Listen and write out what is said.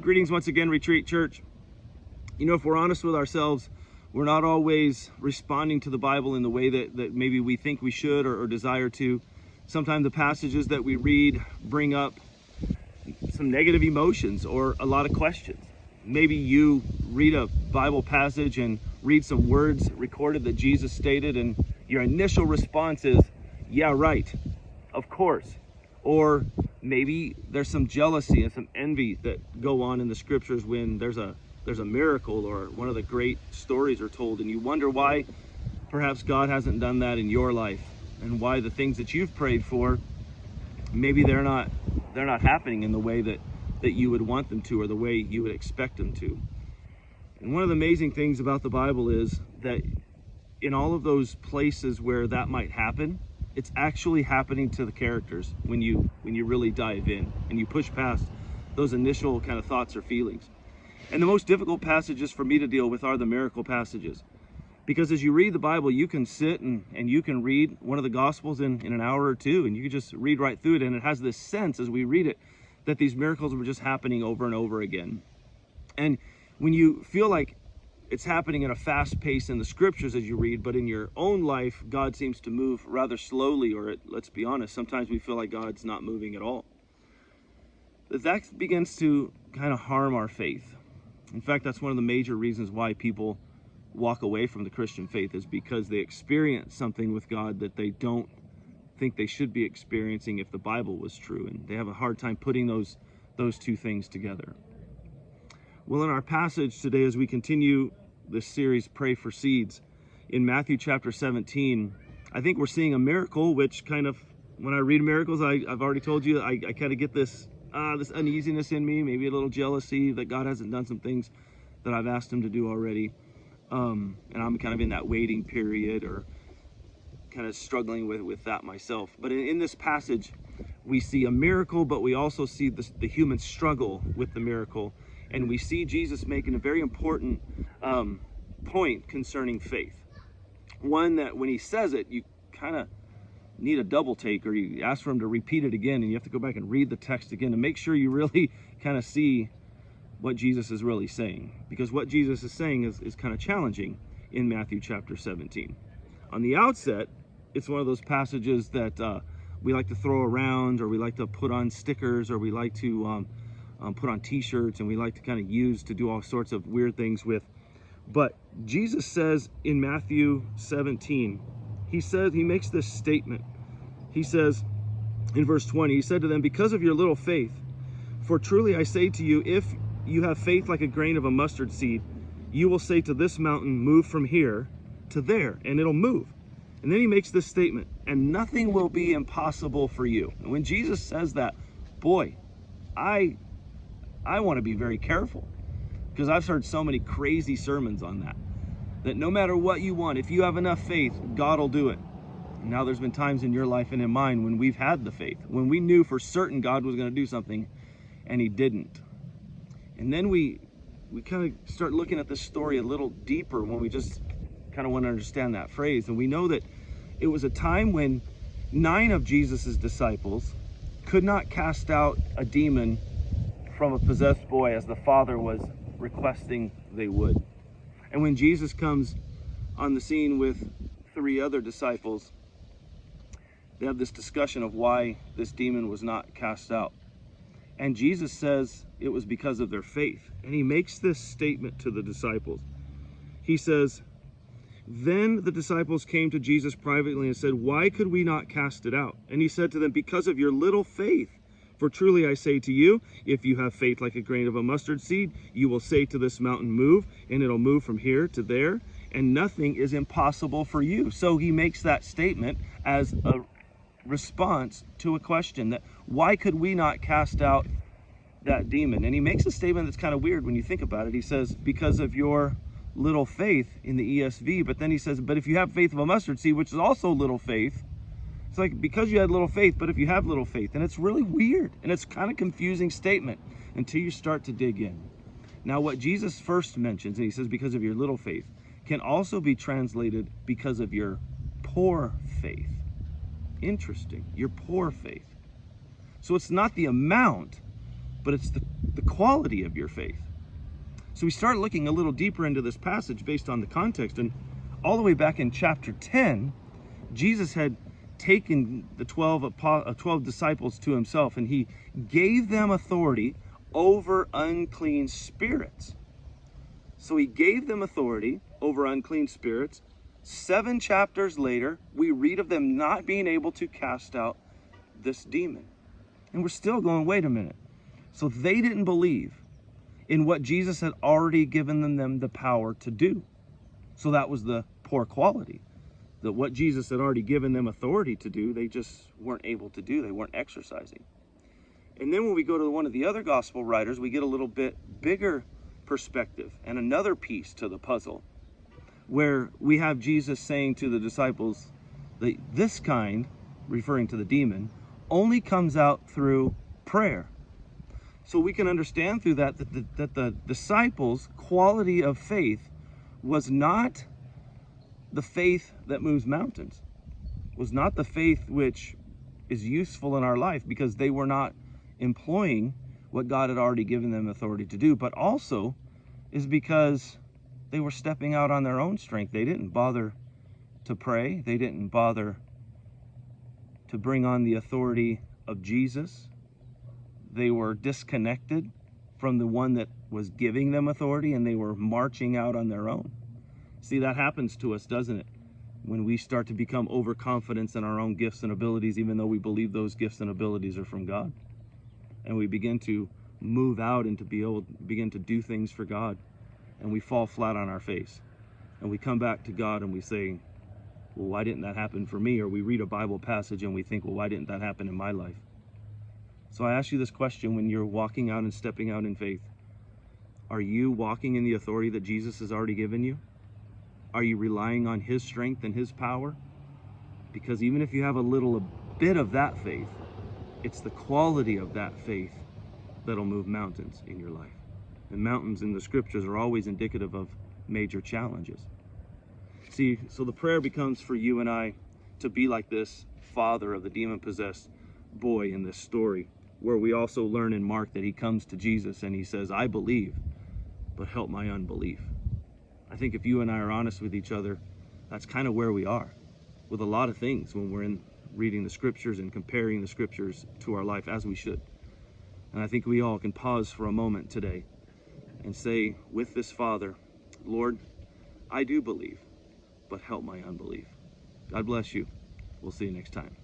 Greetings once again, Retreat Church. You know, if we're honest with ourselves, we're not always responding to the Bible in the way that maybe we think we should or desire to. Sometimes the passages that we read bring up some negative emotions or a lot of questions. Maybe you read a Bible passage and read some words recorded that Jesus stated, and your initial response is, yeah, right, of course. Or maybe there's some jealousy and some envy that go on in the scriptures when there's a miracle or one of the great stories are told, and you wonder why perhaps God hasn't done that in your life, and why the things that you've prayed for, maybe they're not happening in the way that you would want them to, or the way you would expect them to. And one of the amazing things about the Bible is that in all of those places where that might happen, it's actually happening to the characters when you really dive in and you push past those initial kind of thoughts or feelings. And the most difficult passages for me to deal with are the miracle passages, because as you read the Bible, you can sit and you can read one of the Gospels in an hour or two, and you can just read right through it, and it has this sense as we read it that these miracles were just happening over and over again. And when you feel like it's happening at a fast pace in the scriptures as you read, but in your own life, God seems to move rather slowly, or let's be honest, sometimes we feel like God's not moving at all. That begins to kind of harm our faith. In fact, that's one of the major reasons why people walk away from the Christian faith, is because they experience something with God that they don't think they should be experiencing if the Bible was true, and they have a hard time putting those two things together. Well, in our passage today, as we continue this series, Pray for Seeds, in Matthew chapter 17, I think we're seeing a miracle, which kind of, when I read miracles, I've already told you, I kind of get this uneasiness in me, maybe a little jealousy that God hasn't done some things that I've asked him to do already. And I'm kind of in that waiting period, or kind of struggling with that myself. But in this passage, we see a miracle, but we also see the human struggle with the miracle. And we see Jesus making a very important point concerning faith. One that when he says it, you kind of need a double take, or you ask for him to repeat it again, and you have to go back and read the text again to make sure you really kind of see what Jesus is really saying. Because what Jesus is saying is kind of challenging in Matthew chapter 17. On the outset, it's one of those passages that we like to throw around, or we like to put on stickers, or we like to put on t-shirts, and we like to kind of use to do all sorts of weird things with. But Jesus says in Matthew 17, he makes this statement. He says in verse 20, he said to them, "Because of your little faith, for truly I say to you, if you have faith like a grain of a mustard seed, you will say to this mountain, move from here to there, and it'll move." And then he makes this statement, "and nothing will be impossible for you." And when Jesus says that, boy, I want to be very careful, because I've heard so many crazy sermons on that no matter what you want, if you have enough faith, God will do it. Now, there's been times in your life and in mine when we've had the faith, when we knew for certain God was going to do something and he didn't. And then we kind of start looking at this story a little deeper when we just kind of want to understand that phrase. And we know that it was a time when 9 of Jesus's disciples could not cast out a demon from a possessed boy as the Father was requesting they would. And when Jesus comes on the scene with 3 other disciples, they have this discussion of why this demon was not cast out. And Jesus says it was because of their faith. And he makes this statement to the disciples. He says, "Then the disciples came to Jesus privately and said, 'Why could we not cast it out?' And he said to them, 'Because of your little faith. For truly I say to you, if you have faith like a grain of a mustard seed, you will say to this mountain, move, and it'll move from here to there, and nothing is impossible for you.'" So he makes that statement as a response to a question, that why could we not cast out that demon? And he makes a statement that's kind of weird when you think about it. He says, "Because of your little faith," in the ESV, but then he says, "But if you have faith of a mustard seed," which is also little faith. It's like, because you had little faith, but if you have little faith. And it's really weird, and it's kind of confusing statement until you start to dig in. Now, what Jesus first mentions, and he says, "Because of your little faith," can also be translated "because of your poor faith." Interesting, your poor faith. So it's not the amount, but it's the the quality of your faith. So we start looking a little deeper into this passage based on the context. And all the way back in chapter 10, Jesus had taken the 12 disciples to himself, and he gave them authority over unclean spirits. So he gave them authority over unclean spirits. 7 chapters later, we read of them not being able to cast out this demon. And we're still going, wait a minute. So they didn't believe in what Jesus had already given them the power to do. So that was the poor quality. That what Jesus had already given them authority to do, they just weren't able to do. They weren't exercising. And then when we go to one of the other gospel writers, we get a little bit bigger perspective and another piece to the puzzle, where we have Jesus saying to the disciples that this kind, referring to the demon, only comes out through prayer. So we can understand through that the disciples' quality of faith was not the faith that moves mountains, was not the faith which is useful in our life, because they were not employing what God had already given them authority to do, but also is because they were stepping out on their own strength. They didn't bother to pray. They didn't bother to bring on the authority of Jesus. They were disconnected from the one that was giving them authority, and they were marching out on their own. See, that happens to us, doesn't it? When we start to become overconfident in our own gifts and abilities, even though we believe those gifts and abilities are from God. And we begin to move out and to begin to do things for God. And we fall flat on our face. And we come back to God and we say, well, why didn't that happen for me? Or we read a Bible passage and we think, well, why didn't that happen in my life? So I ask you this question: when you're walking out and stepping out in faith, are you walking in the authority that Jesus has already given you? Are you relying on his strength and his power? Because even if you have a bit of that faith, it's the quality of that faith that'll move mountains in your life. And mountains in the scriptures are always indicative of major challenges. See, so the prayer becomes for you and I to be like this father of the demon-possessed boy in this story, where we also learn in Mark that he comes to Jesus and he says, I believe, but help my unbelief. I think if you and I are honest with each other, that's kind of where we are with a lot of things when we're reading the scriptures and comparing the scriptures to our life, as we should. And I think we all can pause for a moment today and say with this Father, Lord, I do believe, but help my unbelief. God bless you. We'll see you next time.